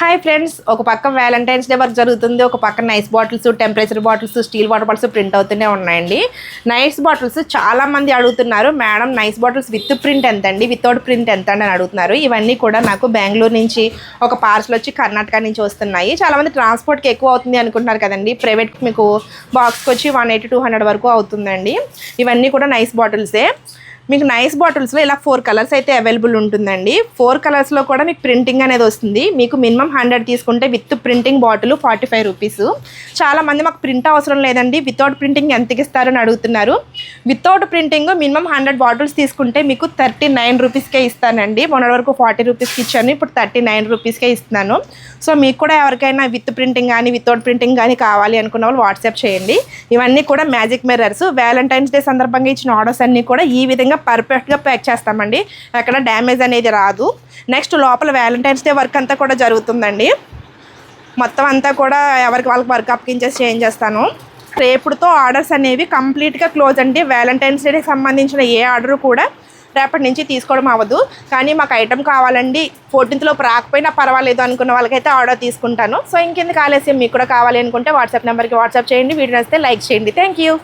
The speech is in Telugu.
హాయ్ ఫ్రెండ్స్, ఒక పక్క వ్యాలంటైన్స్ డే వర్క్ జరుగుతుంది, ఒక పక్క nice bottles, temperature bottles, steel water bottles print అవుతూనే ఉన్నాయండి. నైస్ బాటిల్స్ చాలా మంది అడుగుతున్నారు, madam nice bottles with print ఎంత అండి, వితౌట్ ప్రింట్ ఎంత అని అడుగుతున్నారు. ఇవన్నీ కూడా నాకు బెంగళూరు నుంచి ఒక పార్సల్ వచ్చి కర్ణాటక నుంచి వస్తున్నాయి. చాలామంది ట్రాన్స్పోర్ట్కి ఎక్కువ అవుతుంది అనుకుంటున్నారు కదండి. ప్రైవేట్కి మీకు బాక్స్కి వచ్చి 180-200 వరకు అవుతుందండి. ఇవన్నీ కూడా నైస్ బాటిల్సే. మీకు నైస్ బాటిల్స్లో ఇలా 4 కలర్స్ అయితే అవైలబుల్ ఉంటుందండి. 4 కలర్స్లో కూడా మీకు ప్రింటింగ్ అనేది వస్తుంది. మీకు మినిమం 100 తీసుకుంటే విత్ ప్రింటింగ్ బాటిల్ 45 రూపీస్. చాలామంది మాకు ప్రింట్ అవసరం లేదండి, వితౌట్ ప్రింటింగ్ ఎంతకి ఇస్తారని అడుగుతున్నారు. వితౌట్ ప్రింటింగ్ మినిమం 100 బాటిల్స్ తీసుకుంటే మీకు 39 రూపీస్కే ఇస్తానండి. మొన్నటి వరకు 40 రూపీస్కి ఇచ్చాను, ఇప్పుడు 39 రూపీస్కే ఇస్తున్నాను. సో మీకు కూడా ఎవరికైనా విత్ ప్రింటింగ్ కానీ వితౌట్ ప్రింటింగ్ కానీ కావాలి అనుకున్న వాళ్ళు వాట్సాప్ చేయండి. ఇవన్నీ కూడా మ్యాజిక్ మిర్రర్స్. వ్యాలంటైన్స్ డే సందర్భంగా ఇచ్చిన ఆర్డర్స్ అన్నీ కూడా ఈ విధంగా పర్ఫెక్ట్గా ప్యాక్ చేస్తామండి. ఎక్కడ డ్యామేజ్ అనేది రాదు. నెక్స్ట్ లోపల వ్యాలంటైన్స్ డే వర్క్ అంతా కూడా జరుగుతుందండి. మొత్తం అంతా కూడా ఎవరికి వాళ్ళకి వర్క్ అప్కించేసి చేంజ్ చేస్తాను. రేపుతో ఆర్డర్స్ అనేవి కంప్లీట్గా క్లోజ్ అండి. వ్యాలంటైన్స్ డేకి సంబంధించిన ఏ ఆర్డర్ కూడా రేపటి నుంచి తీసుకోవడం అవ్వదు. కానీ మాకు ఐటెం కావాలండి, 14th లోపు రాకపోయినా పర్వాలేదు అనుకున్న వాళ్ళకైతే ఆర్డర్ తీసుకుంటాను. సో ఇంకెందుకు ఆలస్యం, మీకు కూడా కావాలి అనుకుంటే వాట్సాప్ నెంబర్కి వాట్సాప్ చేయండి. వీడియో నచ్చితే లైక్ చేయండి. Thank you.